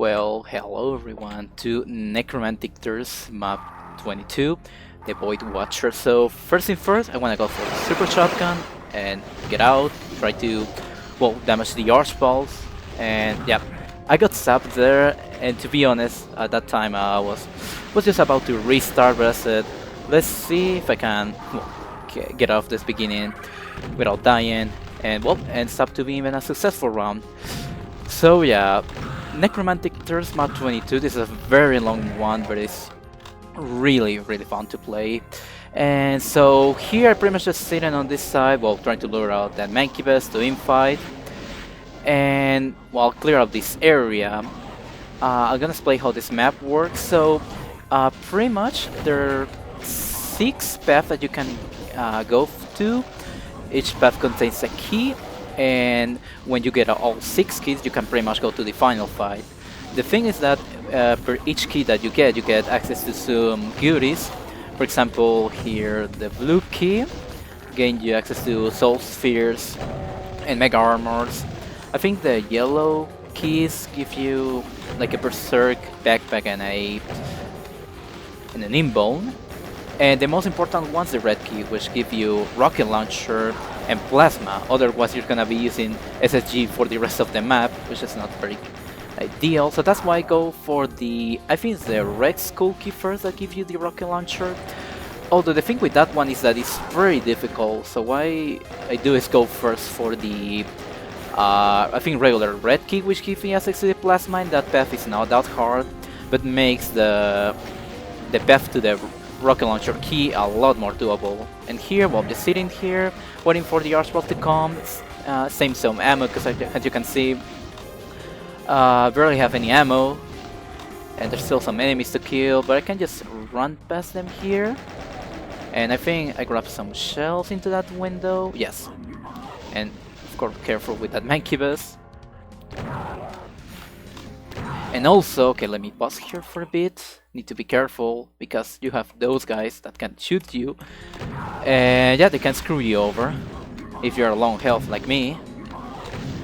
Well, hello everyone to Necromantic map 22, the Void Watcher. So first thing first, I want to go for the Super Shotgun and get out, try to, well, damage the Archballs, and yeah, I got stabbed there, and to be honest, at that time I was just about to restart, but I said, let's see if I can get off this beginning without dying, and well, ends up to be even a successful round. So yeah, Necromantic map 22, this is a very long one, but it's really fun to play. And so here I pretty much just sitting on this side while trying to lure out that Mancubus to infight. And while clear out this area, I'm gonna explain how this map works. So pretty much there are 6 paths that you can go to. Each path contains a key, and when you get all 6 keys, you can pretty much go to the final fight. The thing is that for each key that you get access to some goodies. For example, here the blue key gains you access to soul spheres and mega armors. I think the yellow keys give you like a berserk backpack and an inbone. And the most important one's the red key, which give you rocket launcher and plasma. Otherwise, you're gonna be using SSG for the rest of the map, which is not very ideal. So that's why I go for I think it's the red skull key first that gives you the rocket launcher. Although the thing with that one is that it's very difficult. So what I do is go first for the I think regular red key, which gives me access to the plasma, and that path is not that hard, but makes the path to the rocket launcher key a lot more doable. And here, while I'm just sitting here, waiting for the Archball to come, same some ammo, because as you can see, barely have any ammo, and there's still some enemies to kill, but I can just run past them here. And I think I grabbed some shells into that window, yes. And of course, careful with that Mancubus. And also, okay, let me pause here for a bit. Need to be careful because you have those guys that can shoot you. And yeah, they can screw you over if you're low health like me.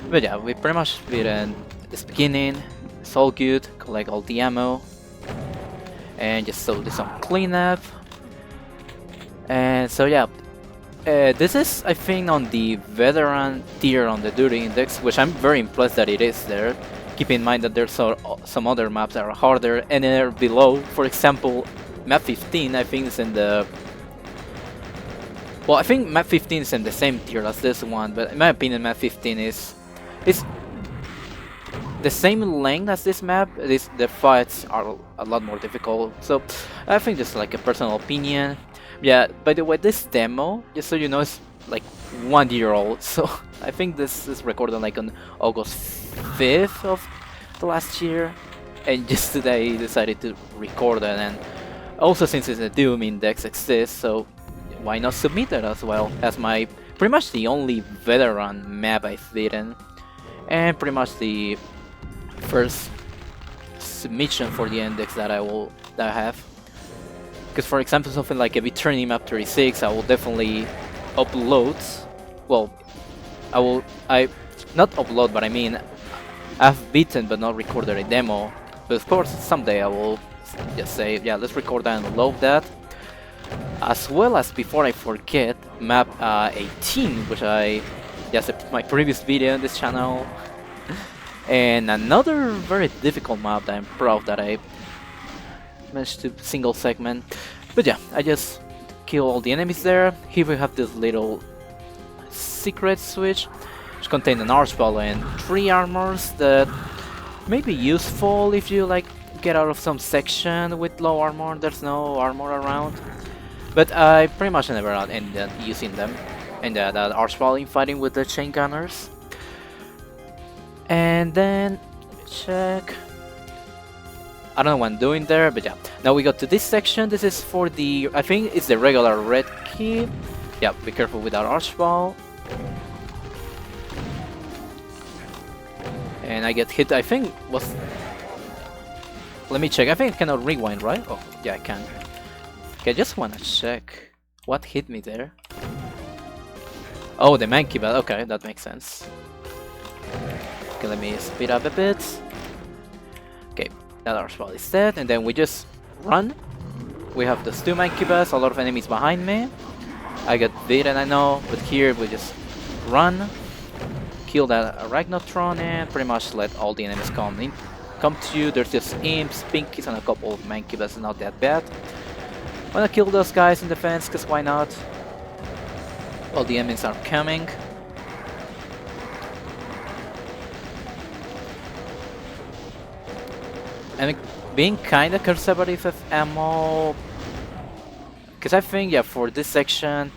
But yeah, we pretty much beaten this beginning. It's all good. Collect all the ammo. And just do some cleanup. And so yeah, this is, I think, on the veteran tier on the duty index, which I'm very impressed that it is there. Keep in mind that there's some other maps that are harder and they're below. For example, map 15, I think is in the... Well, I think map 15 is in the same tier as this one, but in my opinion, map 15 is the same length as this map. The fights are a lot more difficult. So I think just like a personal opinion. Yeah, by the way, this demo, just so you know, is like 1 year old. So I think this is recorded like on August 5th of the last year, and just today I decided to record it. And also, since it's a Doom index exists, so why not submit it as well as my pretty much the only veteran map I've beaten, and pretty much the first submission for the index that I have. Because for example, something like a returning map 36, I will definitely upload. Well, I not upload, but I mean I've beaten but not recorded a demo. But of course, someday I will just say, yeah, let's record that and load that. As well as, before I forget, map 18, which I just my previous video on this channel, and another very difficult map that I'm proud that I managed to single segment. But yeah, I just kill all the enemies there. Here we have this little secret switch, which contains an Archball and 3 armors that may be useful if you like get out of some section with low armor. There's no armor around, but I pretty much never ended up using them. And that Archball in fighting with the chain gunners. And then let me check. I don't know what I'm doing there, but yeah. Now we got to this section. This is for the, I think it's the regular red key. Yeah, be careful with that Archball. And I get hit, I think was... Let me check, I think I cannot rewind, right? Oh, yeah, I can. Okay, I just wanna check what hit me there. Oh, the Mancubus, okay, that makes sense. Okay, let me speed up a bit. That Archball is dead, and then we just run. We have the two Mancubus, a lot of enemies behind me. I get beaten, I know, but here we just run, kill that Arachnotron, and pretty much let all the enemies come to you. There's just imps, pinkies, and a couple of Mancubus, not that bad. Wanna kill those guys in defense, cause why not? All the enemies are coming. And being kinda conservative with ammo, because I think, yeah, for this section,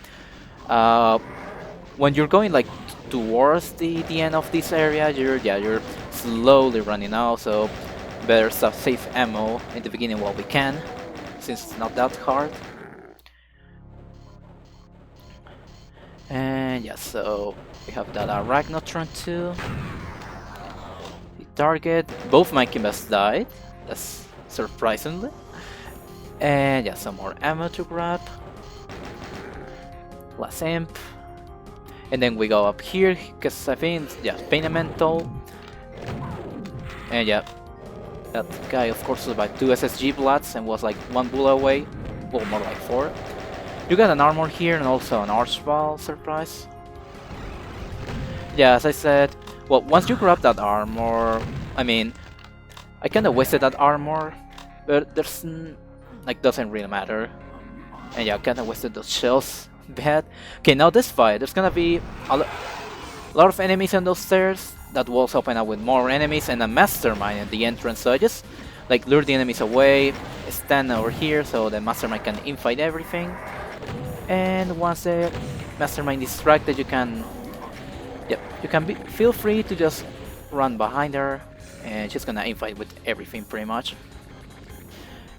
when you're going like towards the end of this area, you're slowly running out, so better save ammo in the beginning while we can, since it's not that hard. And yeah, so we have that Arachnotron too. The target, both my Mancubus died, that's surprisingly. And yeah, some more ammo to grab. Last imp. And then we go up here, because I think, yeah, Pain Elemental. And yeah, that guy of course was by 2 SSG bloods and was like 1 bullet away. Well, more like 4. You got an armor here and also an Archball surprise. Yeah, as I said, well, once you grab that armor, I mean, I kinda wasted that armor, but there's like doesn't really matter. And yeah, I kinda wasted those shells bad. Okay, now this fight, there's gonna be a lot of enemies on those stairs. That walls open up with more enemies and a mastermind at the entrance, so I just like lure the enemies away, stand over here so the mastermind can infight everything. And once the mastermind is distracted, you can feel free to just run behind her, and she's gonna infight with everything pretty much.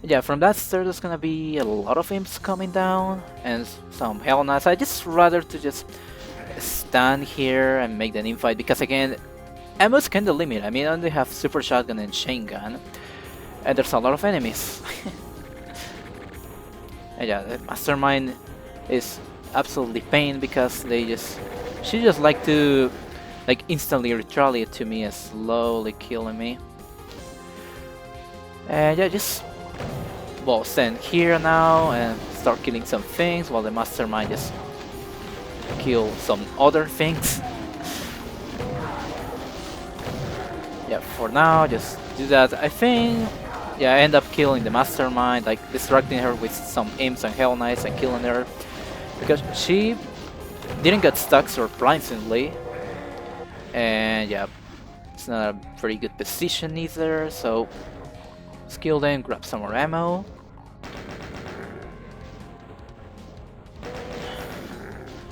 Yeah, from that stair there's gonna be a lot of imps coming down and some Hell Knights. I just rather to just stand here and make the infight, because again, ammo's kinda limited. I mean, I only have super shotgun and chain gun, and there's a lot of enemies. And yeah, the mastermind is absolutely pain, because she just like to like instantly retaliate to me and slowly killing me. And yeah, just well, stand here now and start killing some things while the mastermind just kill some other things. Yeah, for now, just do that. I think, yeah, I end up killing the mastermind, like distracting her with some imps and Hell Knights and killing her, because she didn't get stuck surprisingly. And yeah, it's not a very good position either, so let's kill them, grab some more ammo.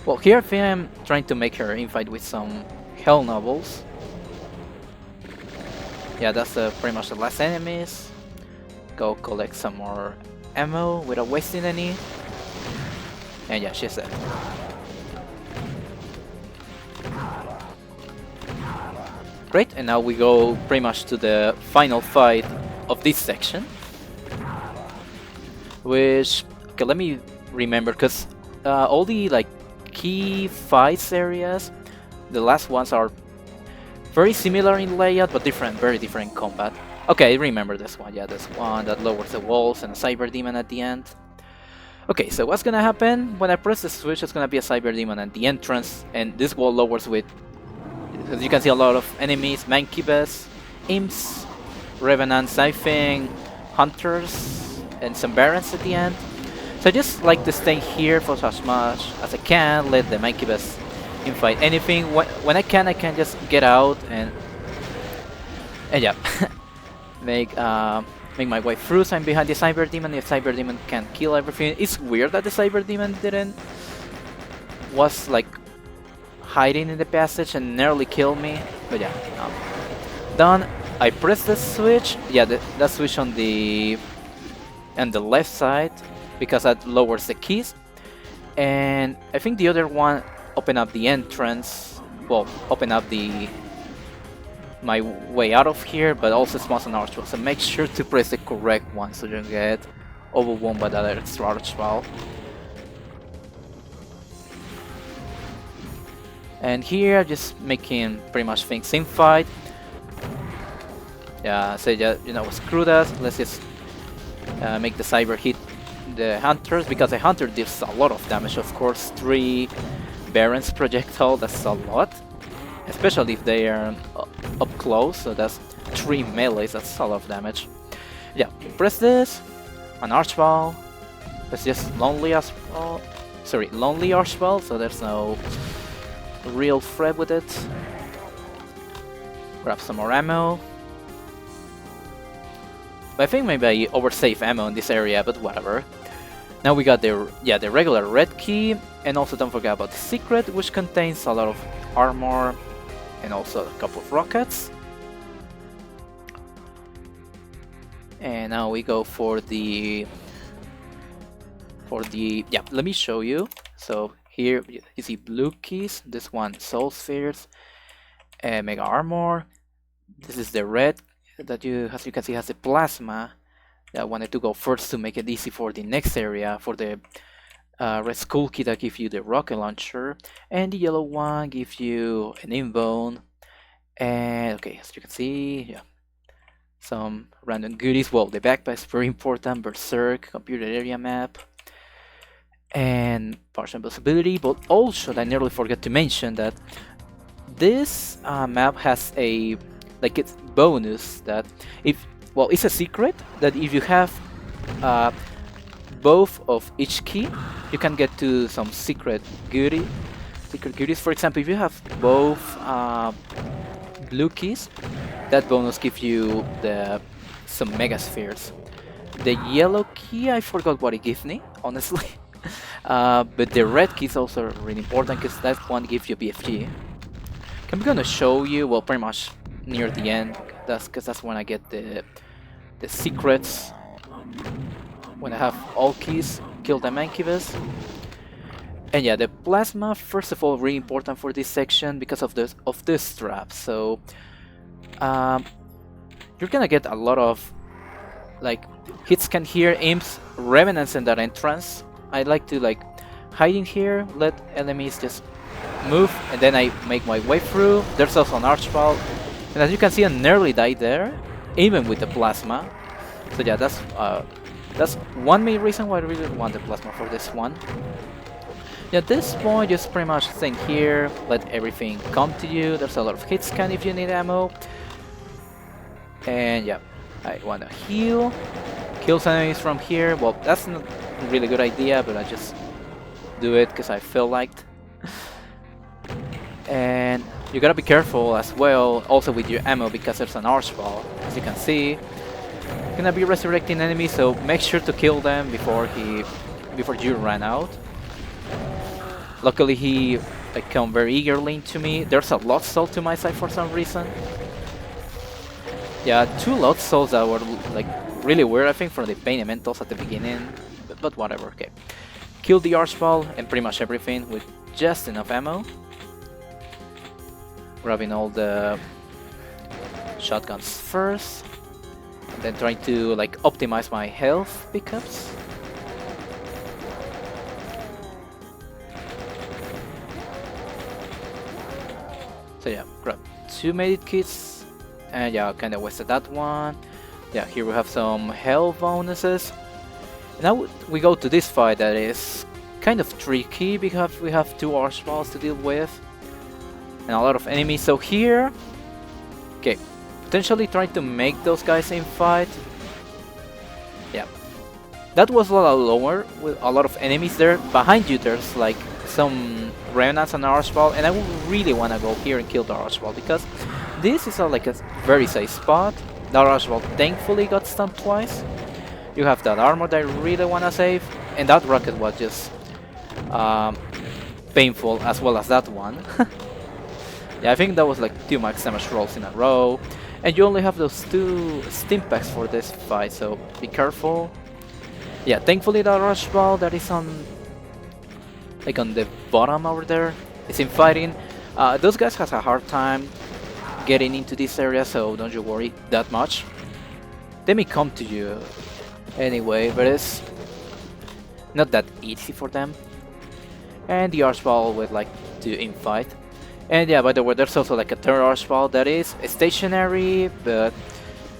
Well, here I think I'm trying to make her infight with some Hell Nobles. Yeah, that's pretty much the last enemies. Go collect some more ammo without wasting any. And yeah, she's dead. Great, and now we go pretty much to the final fight of this section. Which, okay, let me remember, because all the like key fights areas, the last ones are very similar in layout, but very different in combat. Okay, I remember this one. Yeah, this one that lowers the walls and a Cyber Demon at the end. Okay, so what's gonna happen when I press the switch? It's gonna be a Cyber Demon at the entrance, and this wall lowers with, as you can see, a lot of enemies, Mancubus, Imps, Revenants, I think, Hunters, and some Barons at the end. So I just like to stay here for as much as I can, let the Mancubus infight anything. When I can just get out and yeah, make my way through. So I'm behind the Cyber Demon. The Cyber Demon can kill everything. It's weird that the Cyber Demon was like hiding in the passage and nearly killed me. But yeah, done. I press the switch. Yeah, that switch on the left side, because that lowers the keys. And I think the other one open up the entrance. Well, open up my way out of here, but also spawns an Archball. So make sure to press the correct one so you don't get overwhelmed by that extra Archball. And here, just making pretty much things in fight. Yeah, say that, you know, screw that. Let's just make the cyber hit the hunters, because the hunter deals a lot of damage. Of course, 3 Baron's projectile, that's a lot, especially if they are up close. So that's 3 melees, that's a lot of damage. Yeah, press this, an Archball. It's just lonely as well. Sorry, lonely Archball, so there's no real threat with it. Grab some more ammo. I think maybe I oversave ammo in this area, but whatever. Now we got the regular red key, and also don't forget about the secret, which contains a lot of armor and also a couple of rockets. And now we go for the let me show you. So here you see blue keys. This one soul spheres and mega armor. This is the red that as you can see, has the plasma. I wanted to go first to make it easy for the next area, for the red skull key that gives you the rocket launcher, and the yellow one gives you an invone. And okay, as you can see, yeah, some random goodies. Well, the backpack is very important. Berserk, computer area map, and partial invisibility. But also, I nearly forgot to mention that this map has a it's bonus that it's a secret that if you have both of each key, you can get to some secret goodies. For example, if you have both blue keys, that bonus gives you some mega spheres. The yellow key, I forgot what it gives me, honestly. But the red key is also really important because that one gives you BFG. I'm gonna show you, well, pretty much near the end. That's when I get the secrets. When I have all keys, kill the Mancubus. And yeah, the plasma, first of all, really important for this section because of this trap. So you're gonna get a lot of hits can hear imps, revenants in that entrance. I like to hide in here, let enemies just move, and then I make my way through. There's also an Archball, and as you can see, I nearly died there, even with the plasma. So yeah, that's one main reason why I really want the plasma for this one. Yeah, at this point, just pretty much think here, let everything come to you. There's a lot of hit scan if you need ammo. And yeah, I want to heal, kill some enemies from here. Well, that's not a really good idea, but I just do it because I feel like it. And you gotta be careful as well, also with your ammo, because there's an Archball. As you can see, you're gonna be resurrecting enemies, so make sure to kill them before you run out. Luckily, he come very eagerly into me. There's a Lost Soul to my side for some reason. Yeah, 2 Lost Souls that were really weird, I think, from the Pain Elementals at the beginning, but whatever. Okay, kill the Archball and pretty much everything with just enough ammo. Grabbing all the shotguns first, and then trying to optimize my health pickups. So yeah, grab 2 medit kits, and yeah, kinda wasted that one. Yeah, here we have some health bonuses. Now we go to this fight that is kind of tricky because we have 2 Archballs to deal with and a lot of enemies. So here, okay, potentially trying to make those guys in fight. Yeah, that was a lot lower with a lot of enemies there. Behind you there's some Remnants and Archball, and I would really want to go here and kill the Archball because this is a very safe spot. The Archball thankfully got stunned twice. You have that armor that I really want to save, and that rocket was just painful as well as that one. Yeah, I think that was 2 max damage rolls in a row, and you only have those 2 stim packs for this fight, so be careful. Yeah, thankfully the Archball that is on the bottom over there is in fighting. Those guys has a hard time getting into this area, so don't you worry that much. They may come to you anyway, but it's not that easy for them. And the Archball would to infight. And yeah, by the way, there's also a third Archball that is stationary, but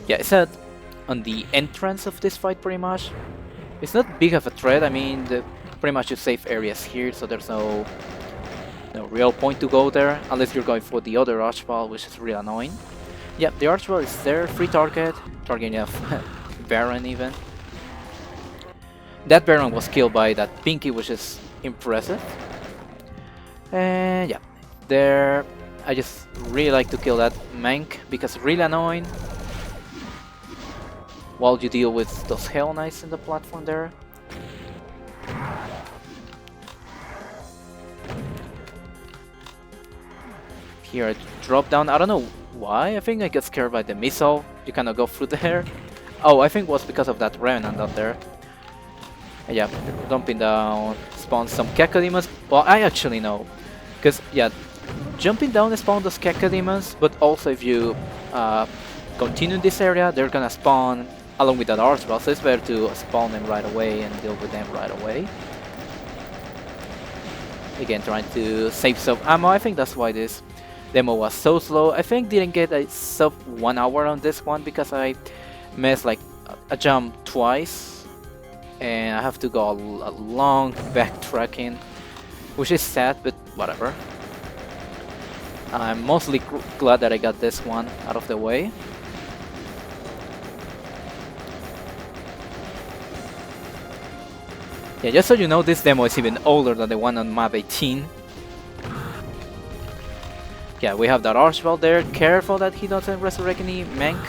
Yeah, it's on the entrance of this fight pretty much. It's not big of a threat. I mean, pretty much you safe areas here, so there's no real point to go there unless you're going for the other Archball, which is really annoying. Yeah, the Archball is there, free target, targeting a Baron even. That Baron was killed by that Pinky, which is impressive. And yeah, there, I just really like to kill that Mank because it's really annoying while you deal with those Hell Knights in the platform there. Here I drop down, I don't know why, I think I get scared by the missile, you cannot go through there. Oh, I think it was because of that Revenant out there. Yeah, dumping down, spawn some Cacodemons. Well, I actually know, because yeah, jumping down spawn those Cacodemons, but also if you continue in this area, they're gonna spawn along with that Archball, so it's better to spawn them right away and deal with them right away. Again, trying to save some ammo, I think that's why this demo was so slow. I think didn't get a sub 1 hour on this one because I missed like a jump twice and I have to go a long backtracking, which is sad, but whatever. I'm mostly glad that I got this one out of the way. Yeah, just so you know, this demo is even older than the one on map 18. Yeah, we have that Archball there. Careful that he doesn't resurrect any Mank.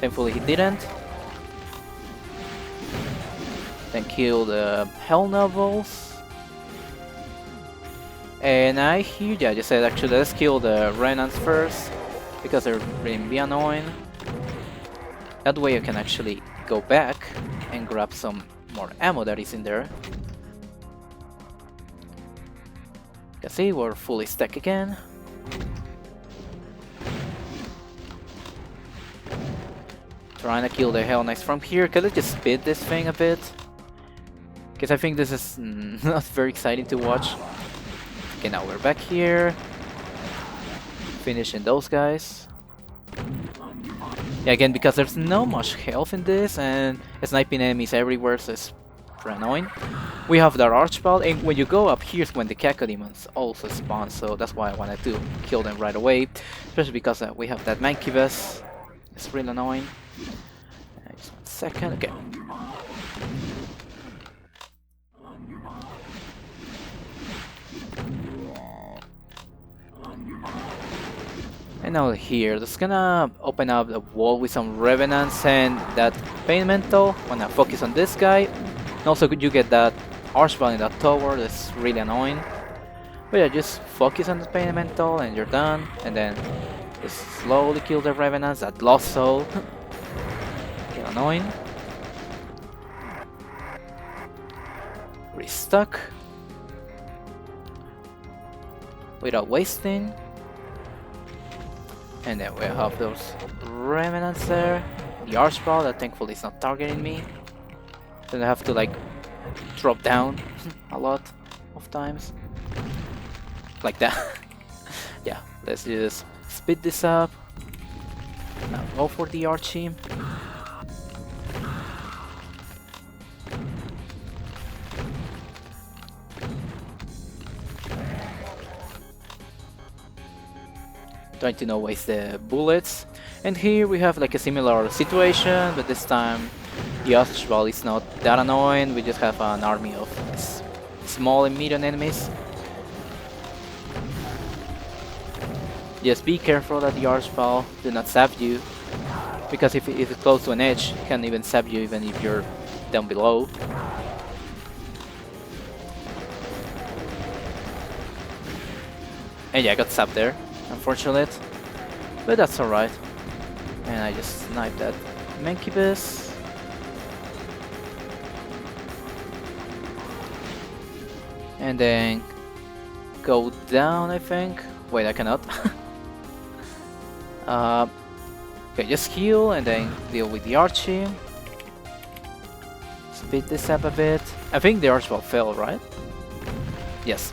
Thankfully he didn't. Then kill the Hell Novels. And I hear, yeah, I just said actually let's kill the Renans first because they're really annoying. That way you can actually go back and grab some more ammo that is in there. You can see we're fully stacked again. Trying to kill the Hell Knights from here. Can I just speed this thing a bit? Because I think this is not very exciting to watch. Okay, now we're back here. Finishing those guys. Yeah, again, because there's no much health in this and sniping enemies everywhere, so it's pretty annoying. We have the Archball, and when you go up here's when the Cacodemons also spawn, so that's why I wanted to kill them right away. Especially because we have that Mancubus. It's really annoying. Just 1 second, okay. And now here, just gonna open up the wall with some Revenants and that Pain Mental. Wanna focus on this guy. And also you get that Archball in that tower, that's really annoying. But yeah, just focus on the Pain Mental and you're done. And then just slowly kill the Revenants, that Lost Soul. Annoying. Restuck. Without wasting. And then we have those Revenants there. The Archball that thankfully is not targeting me. Then I have to like drop down a lot of times. Like that. Yeah, let's just speed this up. Now go for the Archie. Trying to not waste the bullets. And here we have like a similar situation, but this time the Archball is not that annoying. We just have an army of small and medium enemies. Just be careful that the Archball do not stab you, because if it's close to an edge, it can even stab you even if you're down below. And yeah, I got stabbed there. Unfortunate, but that's alright. And I just sniped that Mancubus. And then go down, I think. Wait, I cannot. Okay, just heal and then deal with the Archie. Speed this up a bit. I think the Archball fell, right? Yes.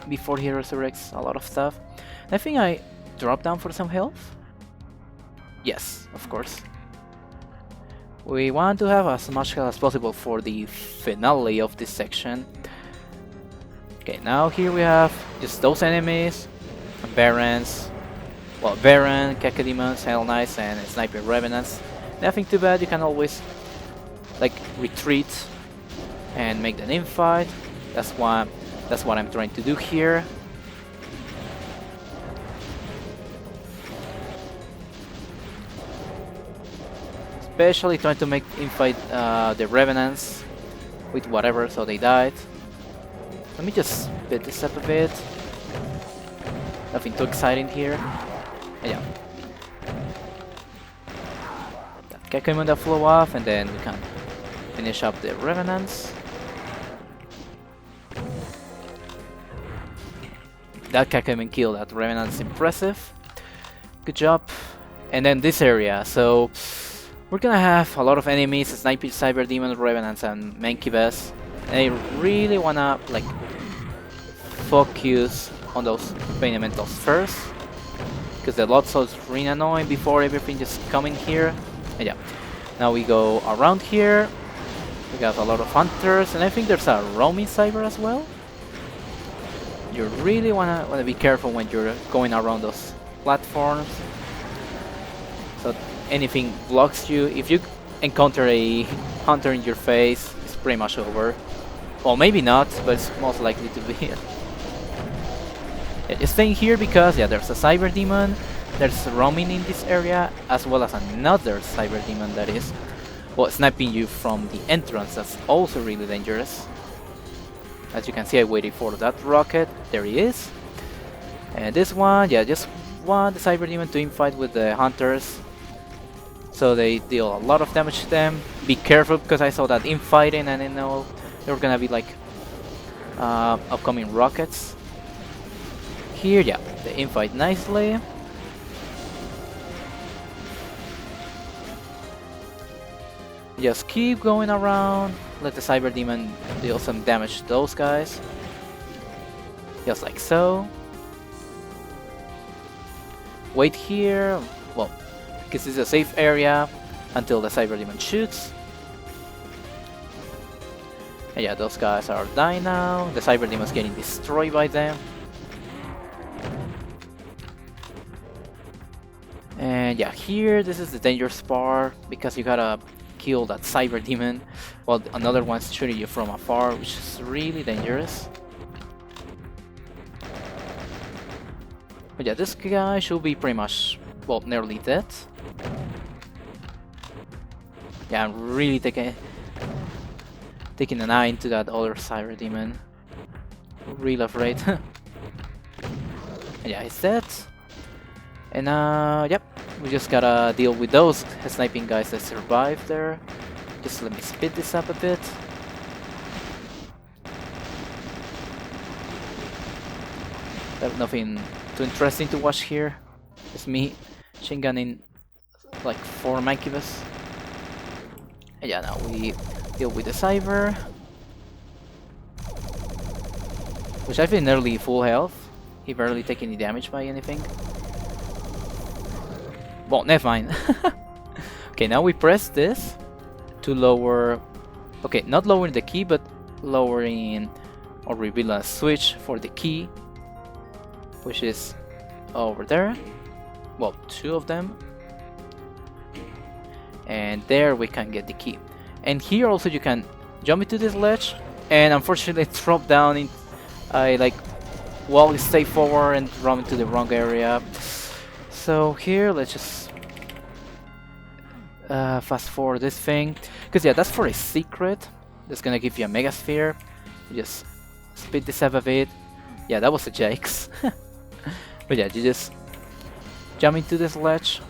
before he resurrects a lot of stuff. I think I drop down for some health. Yes, of course. We want to have as much health as possible for the finale of this section. Okay, now here we have just those enemies, Barons, well, Baron, Cacodemons, Hell Knights, and Sniper Revenants. Nothing too bad, you can always like retreat and make the infight. That's what I'm trying to do here. Especially trying to make infight the Revenants with whatever, so they died. Let me just speed this up a bit. Nothing too exciting here. Yeah. That Cacodemon that flew off, and then we can finish up the Revenants. That Cacodemon kill that Revenant's impressive. Good job. And then this area, so we're gonna have a lot of enemies, Sniper, Cyber Demon, Revenants, and Mankibus. And I really wanna like focus on those Pain Elementals first, because the Lotso is really annoying before everything just coming here. And yeah, now we go around here. We got a lot of Hunters, and I think there's a roaming Cyber as well. You really wanna be careful when you're going around those platforms, so anything blocks you. If you encounter a Hunter in your face, it's pretty much over. Well, maybe not, but it's most likely to be. Yeah, just staying here because yeah, there's a Cyber Demon, there's roaming in this area, as well as another Cyber Demon that is, well, sniping you from the entrance. That's also really dangerous. As you can see, I waited for that rocket. There he is. And this one, yeah, just want the Cyber Demon to infight with the Hunters, so they deal a lot of damage to them. Be careful, because I saw that infighting, and I know there were gonna be like upcoming rockets. Here, yeah, they infight nicely. Just keep going around. Let the Cyber Demon deal some damage to those guys. Just like so. Wait here, well, because it's a safe area until the Cyber Demon shoots. And yeah, those guys are dying now. The Cyber Demon's getting destroyed by them. And yeah, here, this is the dangerous part, because you gotta kill that Cyber Demon while another one's shooting you from afar, which is really dangerous. But yeah, this guy should be pretty much, well, nearly dead. Yeah, I'm really taking an eye into that other Cyber Demon. Real afraid. And yeah, he's dead. And yep, we just gotta deal with those sniping guys that survived there. Just let me speed this up a bit. There's nothing too interesting to watch here. It's me machine gunning like 4 Mankibus. And yeah, now we deal with the Cyber, which I think nearly full health. He barely take any damage by anything. Well, never mind. Okay, now we press this to lower. Okay, not lowering the key, but lowering or reveal a switch for the key, which is over there. Well, 2 of them. And there we can get the key. And here also you can jump into this ledge, and unfortunately drop down in. I like, well, stay forward and run into the wrong area. So here, let's just fast forward this thing, because yeah, that's for a secret. That's gonna give you a Mega Sphere. You just speed this up a bit. Yeah, that was a Jax. But yeah, you just jump into this ledge,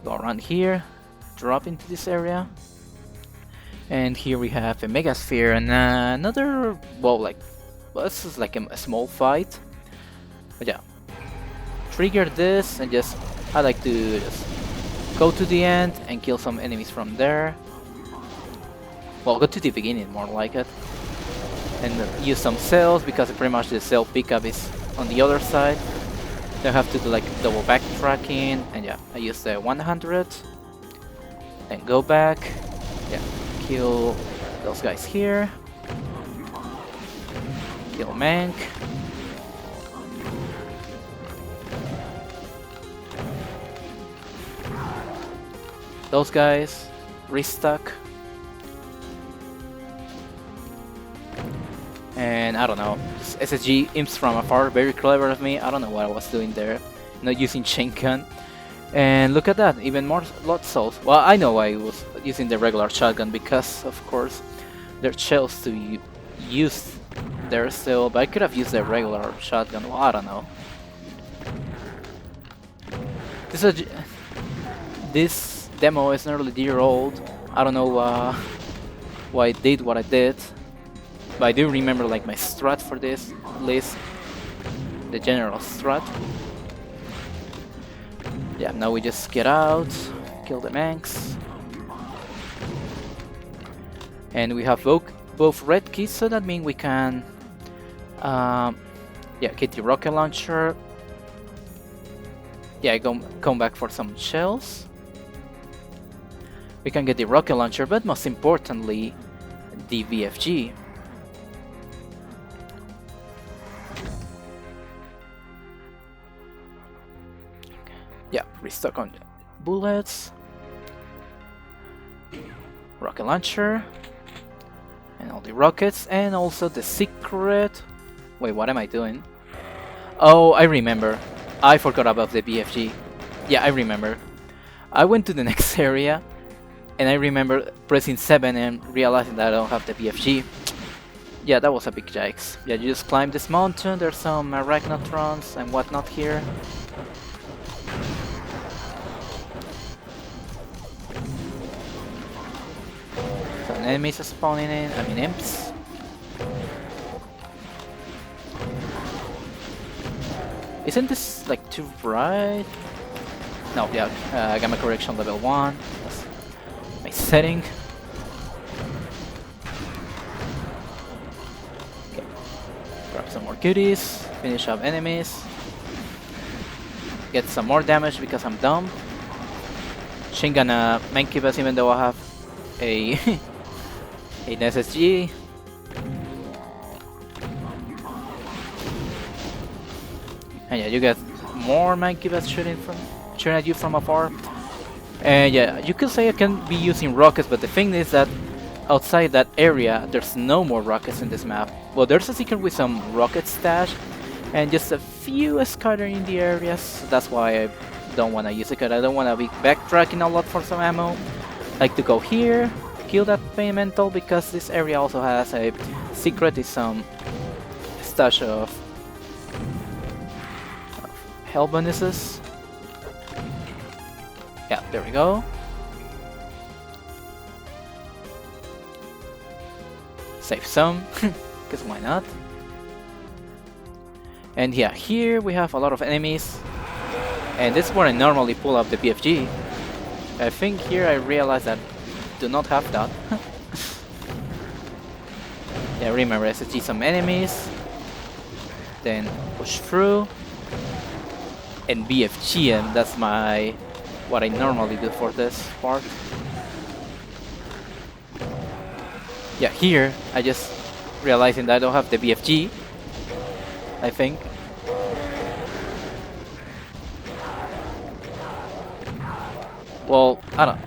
go around here, drop into this area, and here we have a Mega Sphere and another. Well, like, well, this is like a small fight. But yeah, trigger this and just, I like to just go to the end and kill some enemies from there. Well, go to the beginning, more like it. and use some cells because pretty much the cell pickup is on the other side. They have to do like double backtracking, and yeah, I use the 100. Then go back, yeah, kill those guys here. Kill Mank. Those guys, restock. And I don't know, just SSG imps from afar, very clever of me. I don't know what I was doing there, not using chain gun. And look at that, even more blood souls. Well, I know I was using the regular shotgun because, of course, there are shells to use there still, but I could have used the regular shotgun. Well, I don't know. This demo is nearly a year old. I don't know why I did what I did, but I do remember like my strat for this list, the general strat. Yeah, now we just get out, kill the Manx, and we have both red keys, so that means we can, yeah, get the rocket launcher. Yeah, come back for some shells. We can get the rocket launcher, but most importantly, the VFG. Yeah, restock on bullets, rocket launcher, and all the rockets, and also the secret. Wait, what am I doing? Oh, I remember. I forgot about the BFG. Yeah, I remember. I went to the next area, and I remember pressing 7 and realizing that I don't have the BFG. Yeah, that was a big yikes. Yeah, you just climb this mountain, there's some arachnotrons and whatnot here. Some enemies are spawning in, I mean imps. Isn't this like too bright? No, yeah, gamma correction level 1. That's my setting. Okay. Grab some more goodies, finish up enemies. Get some more damage because I'm dumb. Shin gonna mankibus even though I have a an SSG. And yeah, you get more mankibus shooting at you from afar. And yeah, you could say I can be using rockets, but the thing is that outside that area, there's no more rockets in this map. Well, there's a secret with some rocket stash, and just a few scattering in the areas. So that's why I don't want to use it, because I don't want to be backtracking a lot for some ammo. Like to go here, kill that paymental, because this area also has a secret, is some stash of hell bonuses. Yeah, there we go. Save some, because why not? And yeah, here we have a lot of enemies. And this is where I normally pull up the BFG. I think here I realized that I do not have that. Yeah, remember, SSG some enemies. Then push through. And BFG, and that's what I normally do for this part. Yeah, here I just realizing that I don't have the BFG, I think. Well,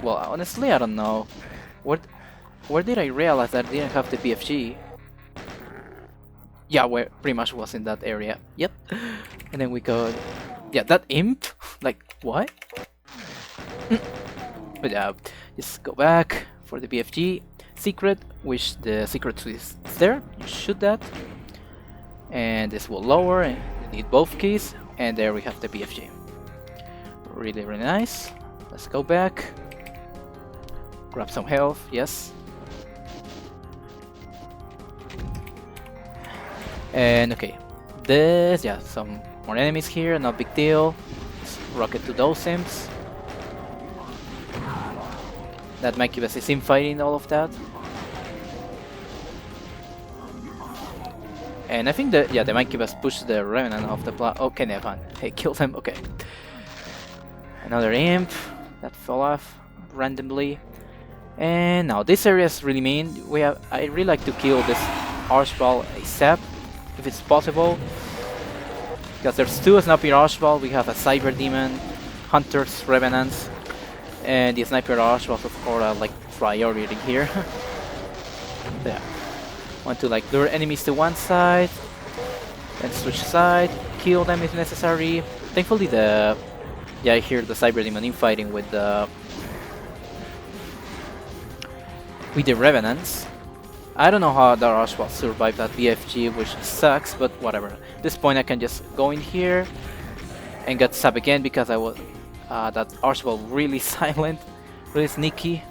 honestly I don't know. Where did I realize that I didn't have the BFG? Yeah, where pretty much was in that area. Yep. And then we go. Yeah, that imp? Like, what? But yeah, just go back for the BFG secret, which the secret is there. You shoot that. And this will lower, and you need both keys. And there we have the BFG. Really, really nice. Let's go back. Grab some health, yes. And okay, this, yeah, some more enemies here, no big deal. Just rocket to those imps. That might give us a sim fighting all of that. And I think that, yeah, the Mancubus pushed the Revenant off the block. Okay, never mind. Hey, killed him. Okay. Another imp that fell off randomly. And now this area is really mean. I really like to kill this Archball ASAP if it's possible. Because there's two Snappy Archball. We have a Cyber Demon, Hunters, Revenants, and the Sniper Archballs of course are like priority here. Yeah. Want to like lure enemies to one side, then switch side, kill them if necessary. Thankfully I hear the Cyber Demon infighting with the Revenants. I don't know how the Archball survived that BFG, which sucks, but whatever. At this point I can just go in here and get sub again because I was that Archball really silent, really sneaky.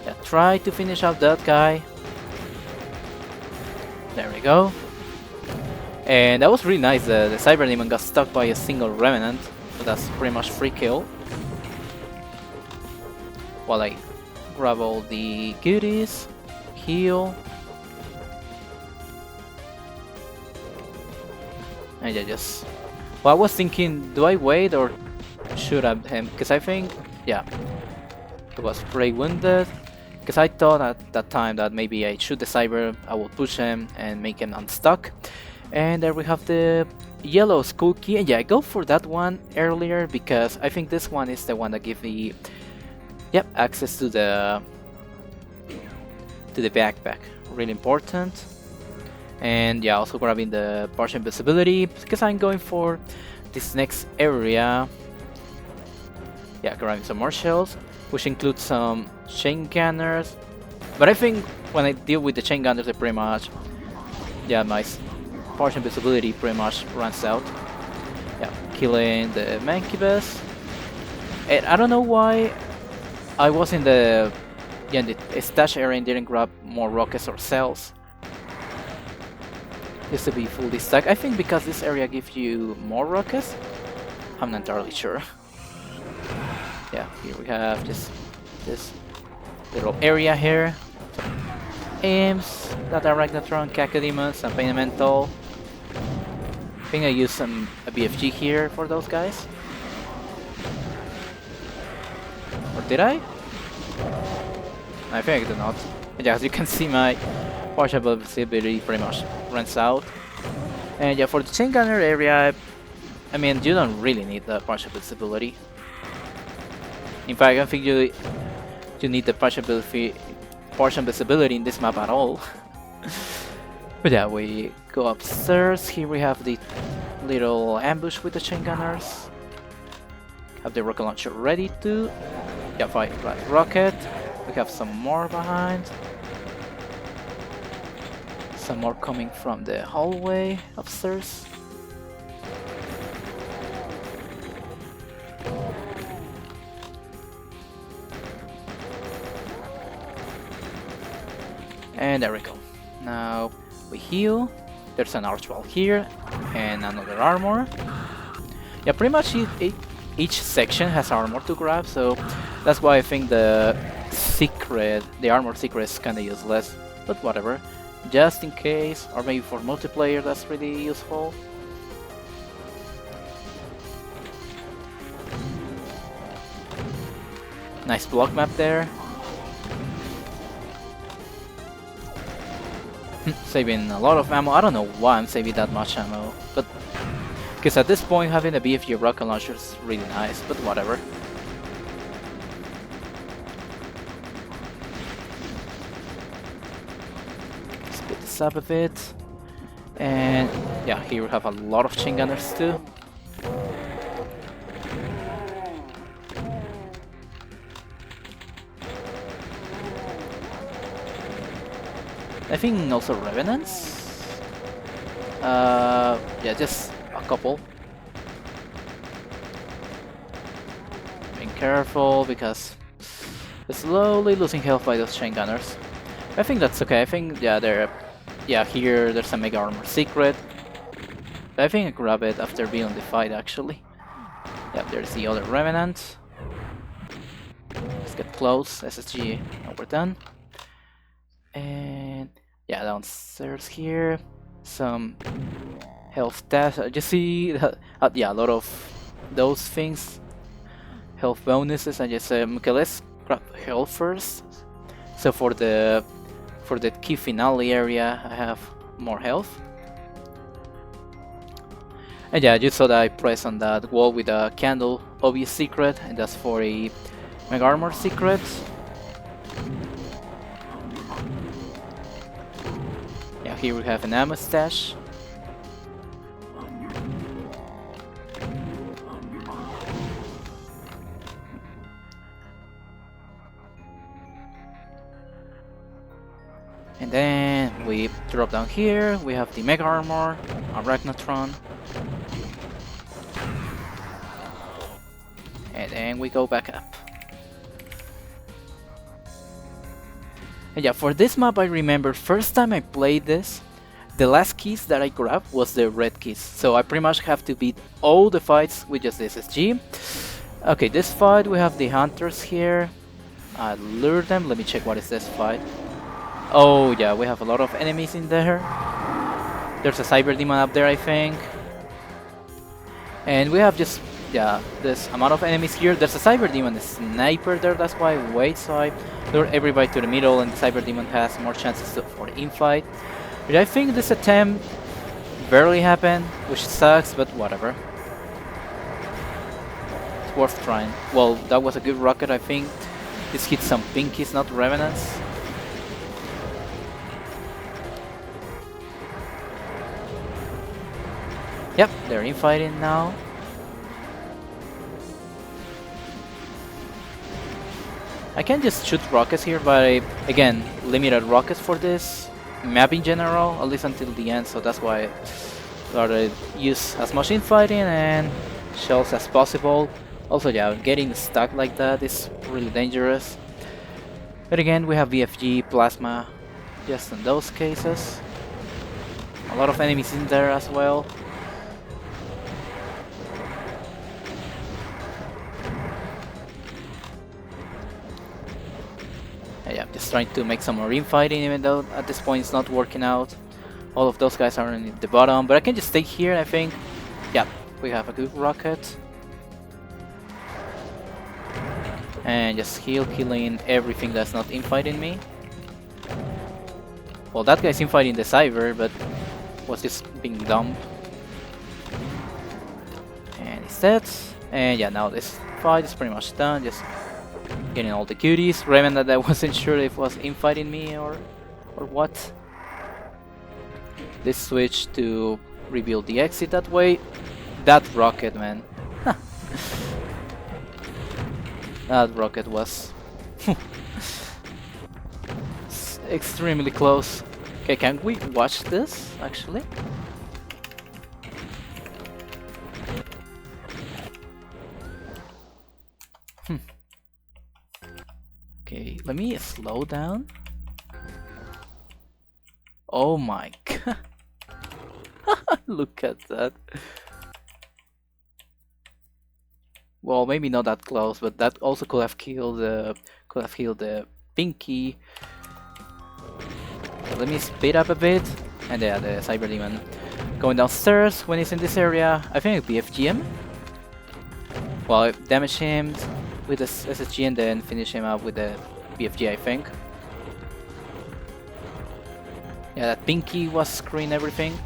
Yeah, try to finish out that guy. There we go. And that was really nice. The Cyber Demon got stuck by a single Revenant, so that's pretty much free kill. While I grab all the goodies, heal, and I just. Well, I was thinking, do I wait or shoot at him? Because I think, yeah, he was pretty wounded. Because I thought at that time that maybe I shoot the Cyber, I will push him and make him unstuck. And there we have the yellow skull key. And yeah, I go for that one earlier because I think this one is the one that gives me, yep, access to the backpack. Really important. And yeah, also grabbing the partial invisibility because I'm going for this next area. Yeah, grabbing some more shells, which includes some chain gunners. But I think when I deal with the chain gunners, they pretty much, yeah, my partial invisibility pretty much runs out. Yeah, killing the Mancubus. And I don't know why I was in the stash area and didn't grab more rockets or cells. Just to be fully stacked. I think because this area gives you more rockets. I'm not entirely sure. Yeah, here we have just this little area here. Imps, that Arachnotron, Cacodemons, and Painamental. I think I used a BFG here for those guys. Or did I? I think I did not. Yeah, as you can see, my partial visibility pretty much runs out. And yeah, for the chain gunner area, I mean, you don't really need the partial visibility. In fact, I don't think you need the partial visibility in this map at all. But yeah, we go upstairs. Here we have the little ambush with the chain gunners. Have the rocket launcher ready to. Yeah, fire right rocket. We have some more behind. Some more coming from the hallway upstairs. And there we go. Now we heal. There's an archwall here and another armor. Yeah, pretty much each section has armor to grab, so that's why I think the armor secret is kinda useless, but whatever. Just in case, or maybe for multiplayer that's really useful. Nice block map there. Saving a lot of ammo. I don't know why I'm saving that much ammo, but because at this point having a BFG rocket launcher is really nice, but whatever. Split this up a bit. And yeah, here we have a lot of chain gunners too. I think also Revenants. Yeah, just a couple. Being careful because we're slowly losing health by those chain gunners. I think that's okay. I think here there's a mega armor secret. I think I grab it after being on the fight actually. Yeah, there's the other Revenant. close SSG. Now we're done. And yeah, downstairs here, some health dash. You see, yeah, a lot of those things, health bonuses. And just okay, let's grab health first. So for the key finale area, I have more health. And yeah, you saw that I pressed on that wall with a candle, obvious secret, and that's for a Mega Armor secret. Yeah, here we have an ammo stash. And then we drop down here, we have the Mega Armor, Arachnotron. And then we go back up. And yeah, for this map I remember first time I played this, the last keys that I grabbed was the red keys. So I pretty much have to beat all the fights with just SSG. Okay, this fight we have the hunters here. I lure them, let me check what is this fight. Oh yeah, we have a lot of enemies in there. There's a cyber demon up there, I think. And we have just, yeah, this amount of enemies here. There's a cyber demon, a sniper there, that's why I wait. So I lure everybody to the middle and the cyber demon has more chances for infight. But I think this attempt barely happened, which sucks, but whatever. It's worth trying. Well, that was a good rocket, I think. This hit some pinkies, not revenants. Yep, they're infighting now. I can just shoot rockets here, but again, limited rockets for this map in general, at least until the end, so that's why I gotta use as much infighting and shells as possible. Also, yeah, getting stuck like that is really dangerous. But again, we have VFG, Plasma, just in those cases. A lot of enemies in there as well. Yeah, I'm just trying to make some more infighting, even though at this point it's not working out. All of those guys are in the bottom, but I can just stay here, I think. Yeah, we have a good rocket. And just killing everything that's not infighting me. Well, that guy's infighting the cyber, but was just being dumb. And it's dead. And yeah, now this fight is pretty much done. Just getting all the cuties. Remember that I wasn't sure if it was infighting me or what. Let's switch to reveal the exit that way. That rocket, man. That rocket was extremely close. Okay, can we watch this actually? Okay, let me slow down. Oh my god. Look at that. Well, maybe not that close, but that also could have killed the Pinky. So let me speed up a bit, and yeah, the Cyber Demon going downstairs when he's in this area. I think it'd be FGM. Well, damage him with the SSG and then finish him up with the BFG, I think. Yeah, that Pinky was screwing everything.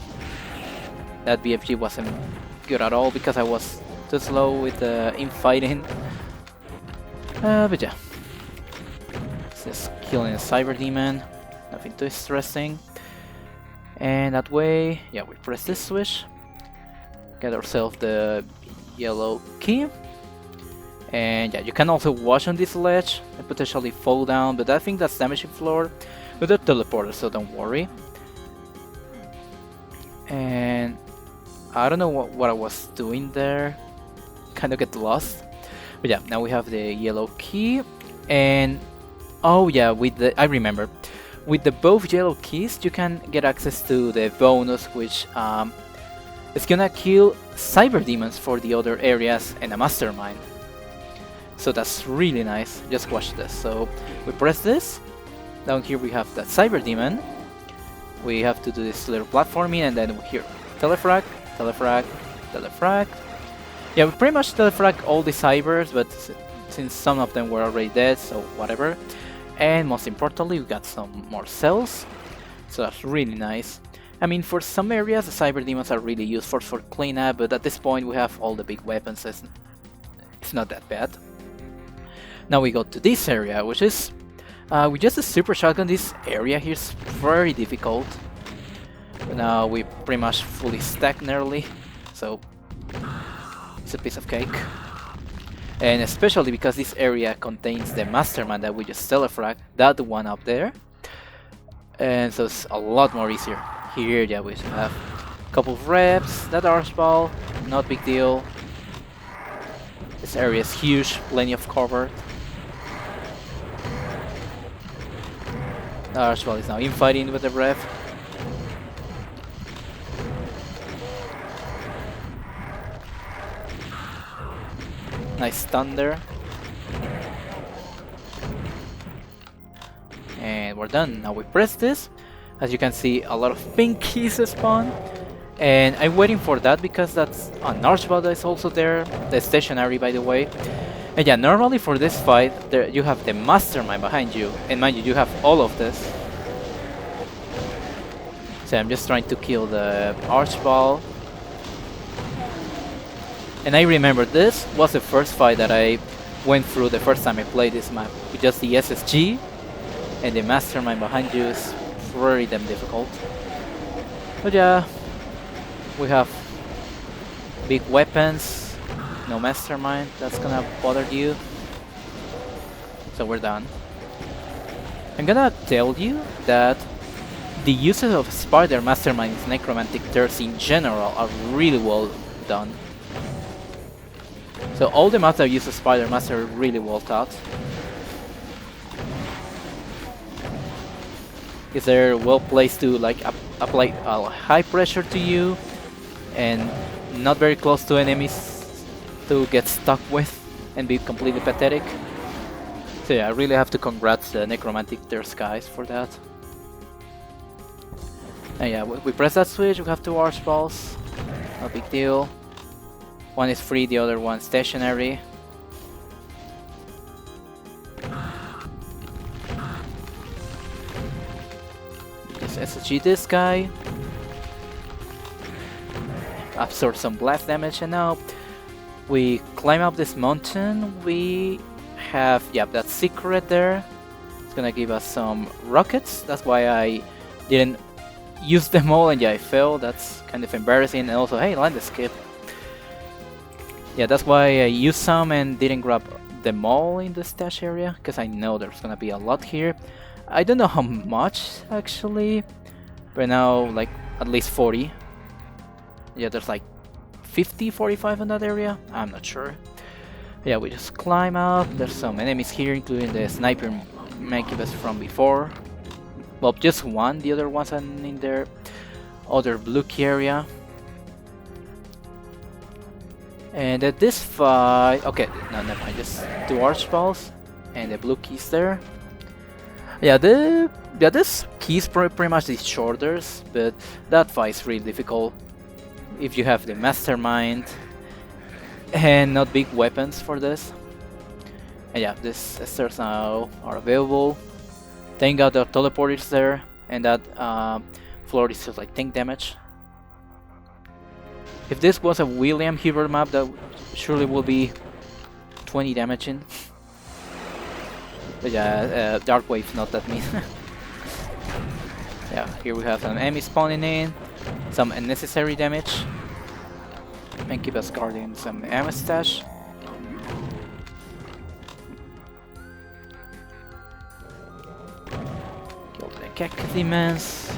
That BFG wasn't good at all because I was too slow with the infighting. But yeah. Just killing a Cyber Demon. Nothing too stressing. And that way, yeah, we press this switch. Get ourselves the yellow key. And yeah, you can also watch on this ledge and potentially fall down, but I think that's damaging floor with the teleporter, so don't worry. And I don't know what I was doing there. Kind of get lost. But yeah, now we have the yellow key. And oh yeah, I remember. With the both yellow keys, you can get access to the bonus, which is gonna kill cyber demons for the other areas and a mastermind. So that's really nice. Just watch this. So we press this. Down here we have the Cyber Demon. We have to do this little platforming, and then here telefrag, telefrag, telefrag. Yeah, we pretty much telefrag all the cybers, but since some of them were already dead, so whatever. And most importantly, we got some more cells, so that's really nice. I mean, for some areas, the cyber demons are really useful for cleanup, but at this point, we have all the big weapons, so it's not that bad. Now we go to this area, which is with just a super shotgun. This area here is very difficult. But now we pretty much fully stack nearly, so it's a piece of cake. And especially because this area contains the mastermind that we just telefrag, that one up there. And so it's a lot more easier. Here, yeah, we have a couple of reps, that archball, not big deal. This area is huge, plenty of cover. The archball is now infighting with the rep. Nice stun there. And we're done. Now we press this. As you can see, a lot of pink keys spawn. And I'm waiting for that because that's an archball that is also there. The stationary, by the way. And yeah, normally for this fight, there you have the mastermind behind you. And mind you, you have all of this. So I'm just trying to kill the archball. And I remember this was the first fight that I went through the first time I played this map. With just the SSG and the mastermind behind you is very damn difficult. But yeah, we have big weapons, no mastermind that's gonna bother you. So we're done. I'm gonna tell you that the uses of Spider Mastermind in Necromantic Thirds in general are really well done. So all the maps that use a Spider Master are really well thought. Because they're well placed to like apply high pressure to you and not very close to enemies to get stuck with and be completely pathetic. So yeah, I really have to congrats the Necromantic Thirds guys for that. And yeah, we press that switch, we have two archballs, no big deal. One is free, the other one stationary. Just SSG this guy. Absorb some blast damage, and now we climb up this mountain. We have, yeah, that secret there. It's gonna give us some rockets. That's why I didn't use them all, and yeah, I fell. That's kind of embarrassing. And also, hey, land escape. Yeah, that's why I used some and didn't grab them all in the stash area, because I know there's gonna be a lot here. I don't know how much actually, but now like at least 40. Yeah, there's like 50, 45 in that area. I'm not sure. Yeah, we just climb up. There's some enemies here, including the sniper Mancubus from before. Well, just one. The other ones are in their other blue key area. And at this fight, okay, no, never mind, just two archballs and the blue keys there. Yeah, this key is pretty much the shoulders, but that fight is really difficult if you have the mastermind and not big weapons for this. And yeah, these stairs now are available. Thank God the teleport is there, and that floor is just like tank damage. If this was a William Hero map, that surely will be 20 damaging. But yeah, Dark Wave not that mean. Yeah, here we have an enemy spawning in, some unnecessary damage, and keep us guarding some ammo stash. Kill the Kek demons,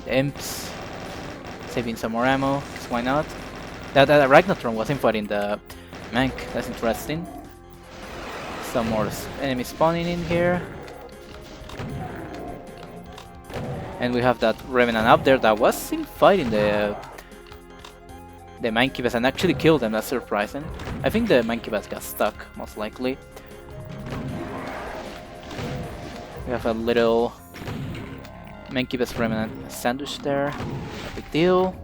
the imps. Saving some more ammo, because why not? That Ragnatron wasn't fighting the Mank, that's interesting. Some more enemies spawning in here. And we have that Revenant up there that was fighting the Mancubus and actually killed them, that's surprising. I think the Mancubus got stuck, most likely. We have a little Mancubus Remnant sandwich there. No big deal.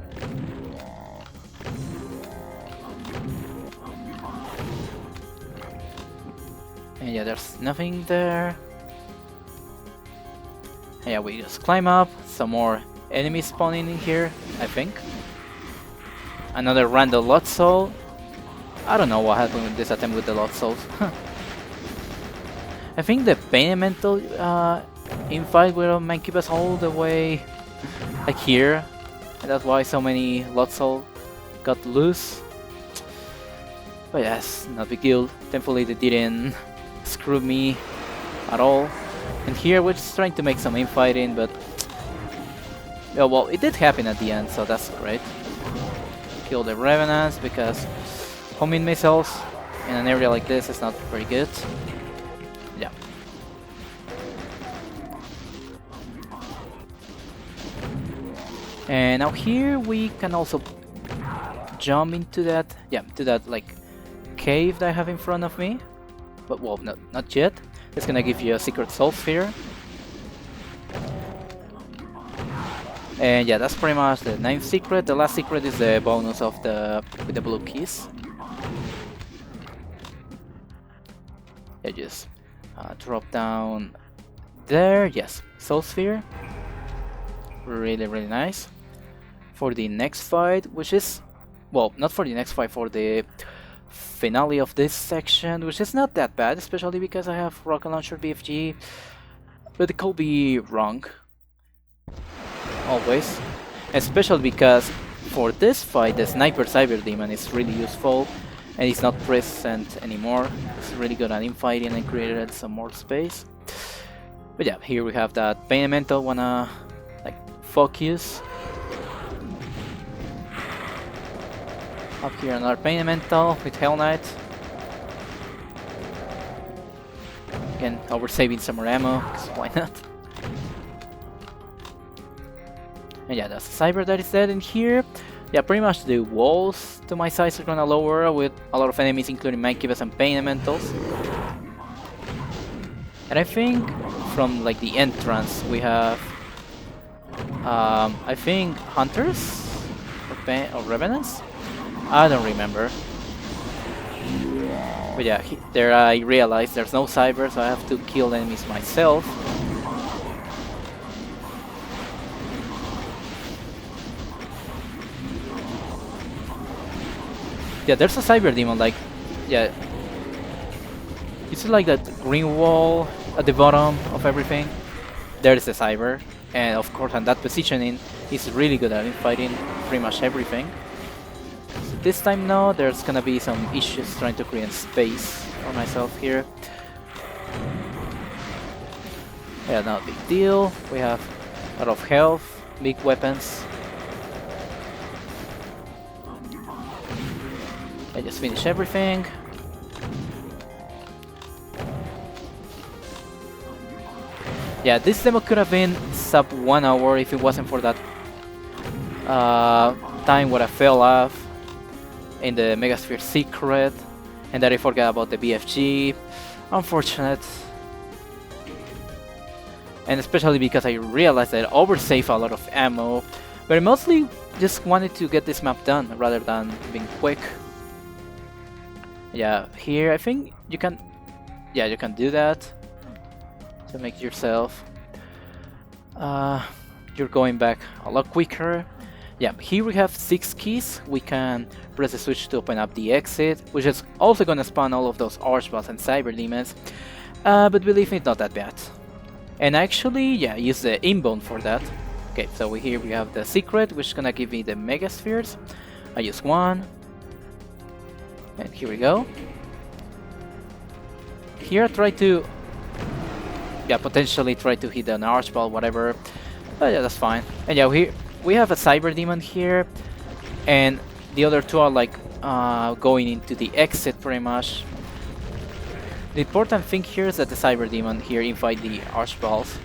And yeah, there's nothing there. And yeah, we just climb up. Some more enemies spawning in here, I think. Another random lot soul. I don't know what happened with this attempt with the lot souls. I think the Pain Elemental infight with a Mancubus all the way like here, and that's why so many lot soul got loose. But yes, not big deal. Thankfully they didn't screw me at all. And here we're just trying to make some infighting, but yeah, well, it did happen at the end, so that's great. Kill the Revenants because homing missiles in an area like this is not very good. Yeah. And now here we can also jump into that, to that like cave that I have in front of me. But well, not yet. It's gonna give you a secret soul sphere. And yeah, that's pretty much the 9th secret. The last secret is the bonus of with the blue keys. Yeah, just drop down there. Yes, soul sphere. Really nice. For the next fight, which is, well, not for the next fight, for the finale of this section, which is not that bad, especially because I have rocket launcher BFG, but it could be wrong. Always. Especially because for this fight, the Sniper Cyber Demon is really useful, and it's not present anymore. It's really good at infighting and created some more space. But yeah, here we have that Pain Elemental wanna like focus. Up here another Pain Elemental with Hell Knight. Again, over saving some more ammo, because why not? And yeah, that's the Cyber that is dead in here. Yeah, pretty much the walls to my sides are gonna lower with a lot of enemies, including Mancubus and Pain Elementals. And I think from like the entrance we have, I think Hunters or Revenants. I don't remember. But yeah, there I realized there's no Cyber, so I have to kill enemies myself. Yeah, there's a Cyber Demon, like, yeah. You see like that green wall at the bottom of everything? There's the Cyber. And of course, on that positioning, he's really good at fighting pretty much everything. So this time now, there's gonna be some issues trying to create space for myself here. Yeah, not a big deal. We have a lot of health, big weapons. I just finished everything. Yeah, this demo could have been sub 1 hour if it wasn't for that time where I fell off in the Megasphere secret and that I forgot about the BFG. Unfortunate. And especially because I realized that I oversaved a lot of ammo, but I mostly just wanted to get this map done rather than being quick. Yeah, here I think you can, yeah, you can do that to make yourself, you're going back a lot quicker. Yeah, here we have 6 keys. We can press the switch to open up the exit, which is also gonna spawn all of those Archbots and Cyber Demons, but believe me, it's not that bad. And actually, yeah, use the inbound for that. Okay, so here we have the secret, which is gonna give me the Mega Spheres. I use 1. And here we go. Here I try to, yeah, potentially try to hit an Archball, whatever. But yeah, that's fine. And yeah, we have a Cyber Demon here, and the other 2 are like going into the exit pretty much. The important thing here is that the Cyber Demon here infight the Archballs.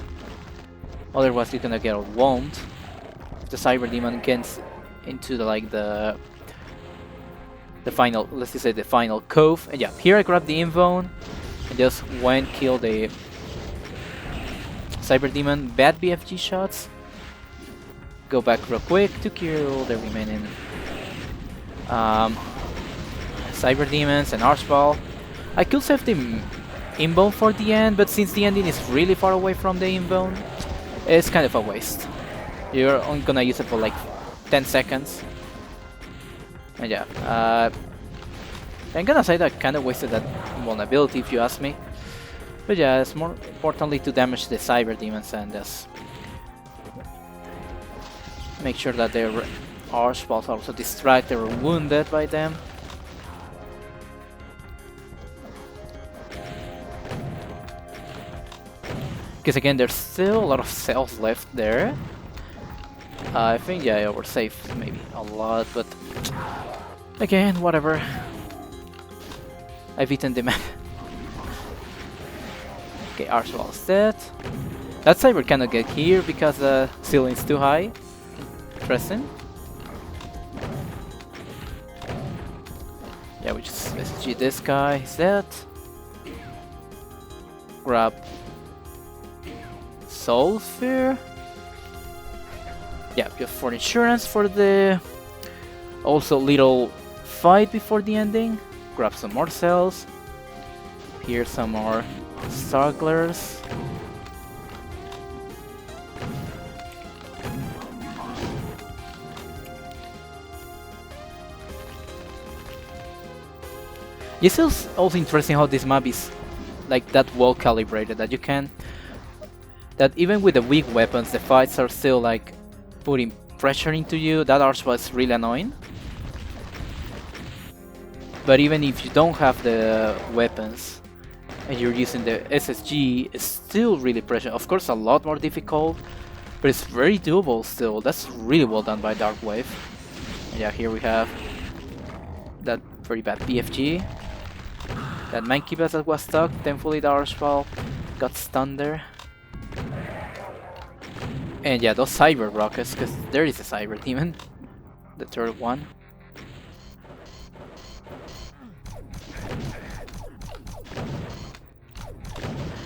Otherwise, you're gonna get whelmed. If the Cyber Demon gets into the the final, let's just say the final cove. And yeah, here I grabbed the invone and just went kill the Cyber Demon. Bad BFG shots. Go back real quick to kill the remaining Cyber Demons and Archball. I could save the invone for the end, but since the ending is really far away from the invone, it's kind of a waste. You're only gonna use it for like 10 seconds. And yeah, I'm gonna say that I kinda wasted that vulnerability if you ask me. But yeah, it's more importantly to damage the Cyber Demons and just make sure that their Archballs are also distracted or wounded by them. Because again, there's still a lot of cells left there. I think, yeah, I oversaved maybe a lot, but again, whatever. I've eaten the map. Okay, Archball is dead. That Cyber cannot get here because the ceiling is too high. Interesting. Yeah, we just SG this guy, he's dead. Grab Soul Sphere. Yeah, just for insurance for the also little fight before the ending. Grab some more cells. Here some more Starglers. It's also interesting how this map is like that well calibrated that you can, that even with the weak weapons the fights are still like putting pressure into you. That Archball is really annoying. But even if you don't have the weapons and you're using the SSG, it's still really pressure. Of course, a lot more difficult, but it's very doable still. That's really well done by Darkwave. Yeah, here we have that very bad BFG. That Monkey Bass that was stuck. Thankfully, the Archball got stunned there. And yeah, those Cyber Rockets, because there is a Cyber Demon, the third one.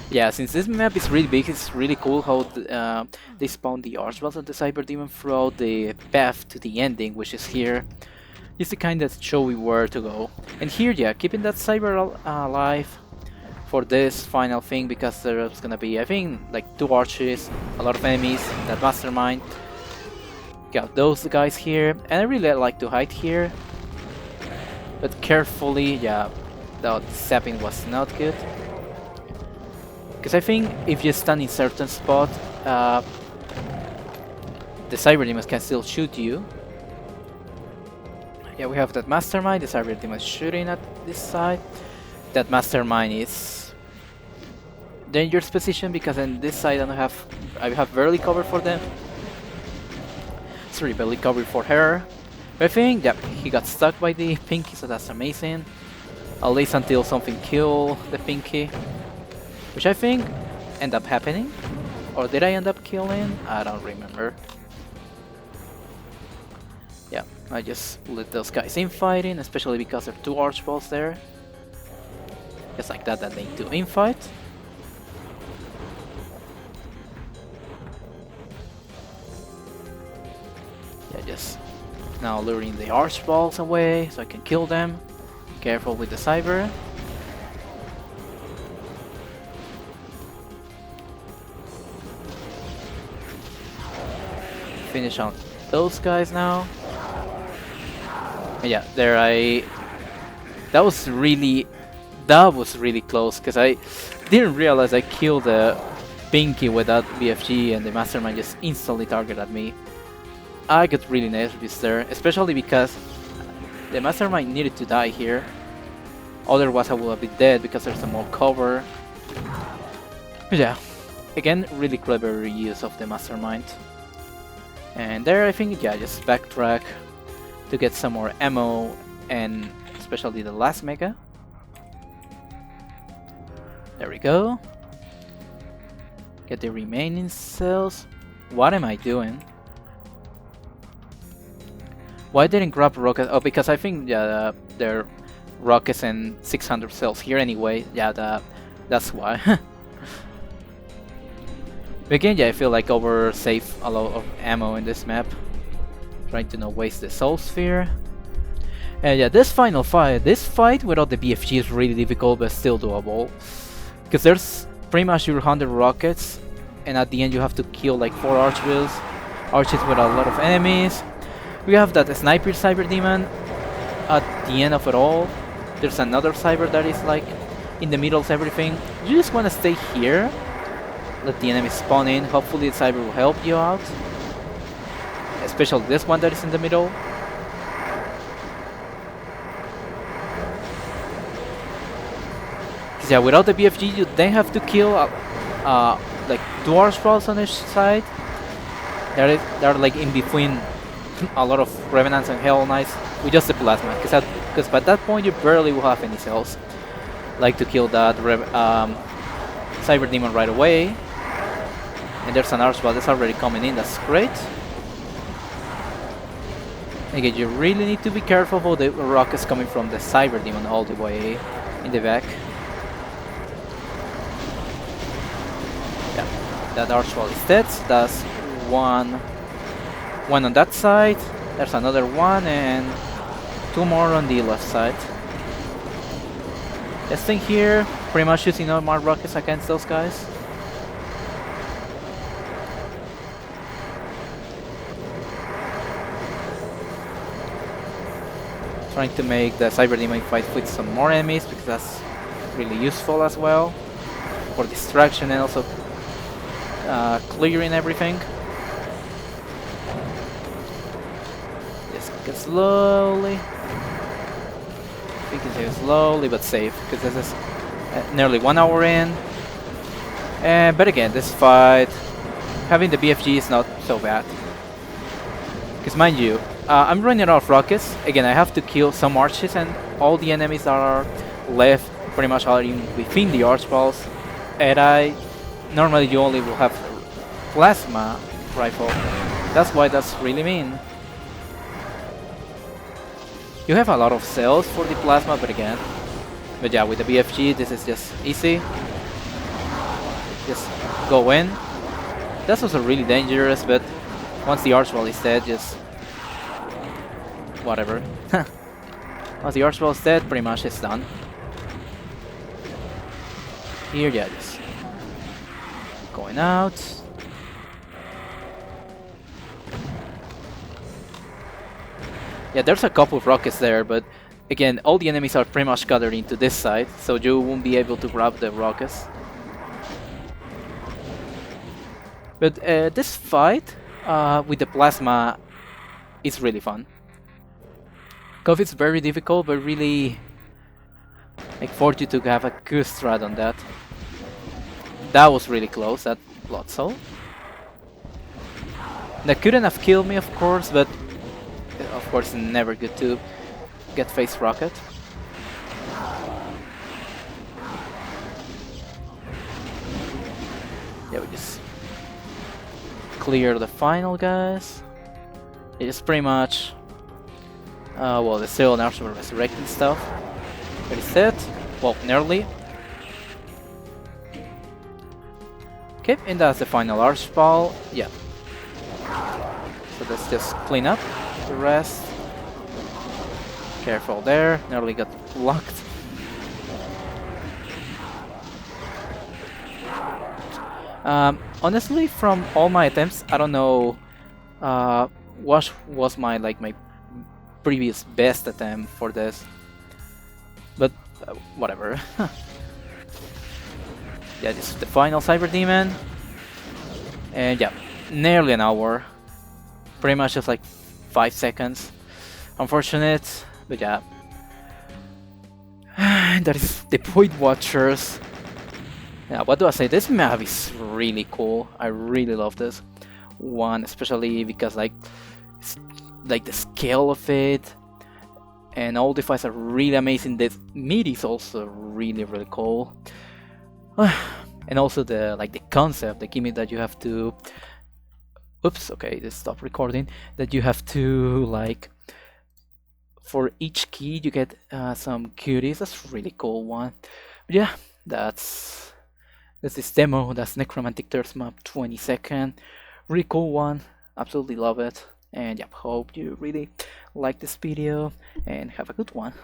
Yeah, since this map is really big, it's really cool how they spawn the Archballs and the Cyber Demon throughout the path to the ending, which is here. Just to kind of show you where to go. And here, yeah, keeping that Cyber alive for this final thing, because there's gonna be, I think, like 2 arches, a lot of enemies, that Mastermind. Got those guys here, and I really like to hide here. But carefully, yeah, the zapping was not good. Because I think if you stand in certain spot, the Cyber Demons can still shoot you. Yeah, we have that Mastermind, the Cyber Demon shooting at this side. That Mastermind is dangerous position because on this side I have barely cover for them. Sorry, barely cover for her. But I think, yeah, he got stuck by the Pinky, so that's amazing. At least until something kill the Pinky, which I think ended up happening. Or did I end up killing? I don't remember. Yeah, I just let those guys infighting, especially because there are 2 Archballs there. Just like that they do infight. Yeah, just now luring the Archballs away so I can kill them. Careful with the Cyber. Finish on those guys now. And yeah, there that was really close, because I didn't realize I killed the Pinky with that BFG and the Mastermind just instantly targeted me. I got really nervous there, especially because the Mastermind needed to die here. Otherwise I would have been dead because there's some more cover. But yeah, again, really clever use of the Mastermind. And there I think, yeah, just backtrack to get some more ammo, and especially the last Mega. There we go. Get the remaining cells. What am I doing? Why didn't grab rocket? Oh, because I think, yeah, their rockets and 600 cells here anyway. Yeah, that's why. But again, yeah, I feel like oversave a lot of ammo in this map. Trying to not waste the soul sphere. And yeah, this fight without the BFG is really difficult, but still doable. Because there's pretty much your 100 rockets, and at the end you have to kill like 4 archers with a lot of enemies. We have that sniper cyber demon at the end of it all. There's another cyber that is like in the middle of everything. You just want to stay here, let the enemy spawn in. Hopefully the cyber will help you out, especially this one that is in the middle. Yeah, without the BFG, you then have to kill like 2 archers on each side. They're like in between a lot of revenants and hell knights with just the plasma, because by that point you barely will have any cells. Like to kill that cyber demon right away. And there's an archball that's already coming in. That's great. Again, you really need to be careful about the rockets coming from the cyber demon all the way in the back. That archwall is dead. That's one on that side. There's another one and 2 more on the left side. This thing here, pretty much using all my rockets against those guys. Trying to make the cyber demon fight with some more enemies, because that's really useful as well for distraction and also clearing everything. Just get slowly. We can take it slowly but safe, because this is nearly 1 hour in. But again, this fight, having the BFG is not so bad. Because mind you, I'm running out of rockets. Again, I have to kill some archers, and all the enemies that are left pretty much are within the archballs. And normally you only will have plasma rifle. That's why that's really mean. You have a lot of cells for the plasma, but yeah, with the BFG this is just easy. Just go in. That's also really dangerous, but once the archwall is dead, just whatever. Once the archwall is dead, pretty much it's done. Here, yeah, just going out. Yeah, there's a couple of rockets there, but again, all the enemies are pretty much gathered into this side, so you won't be able to grab the rockets. But this fight with the plasma is really fun. Because it's very difficult, but really like forced you to have a good strat on that. That was really close, that blood soul. That couldn't have killed me, of course, but of course never good to get face rocket. Yeah, we just clear the final guys. It is pretty much well, the still now some resurrecting stuff. But it's dead. Well, nearly. Okay, and that's the final archball. Yeah. So let's just clean up the rest. Careful there, nearly got blocked. Honestly, from all my attempts, I don't know what was my previous best attempt for this, but whatever. Yeah, this is the final cyber demon, and yeah, nearly an hour. Pretty much just like 5 seconds. Unfortunate, but yeah. That is the Void Watchers. Yeah, what do I say? This map is really cool. I really love this one, especially because like the scale of it, and all the fights are really amazing. The meat is also really cool. And also the concept, the gimmick that you have to. Oops, okay, just stop recording. That you have to For each key, you get some cuties. That's a really cool one. But yeah, that's this demo. That's Necromantic Thirst Map 22nd. Really cool one. Absolutely love it. And yeah, hope you really like this video and have a good one.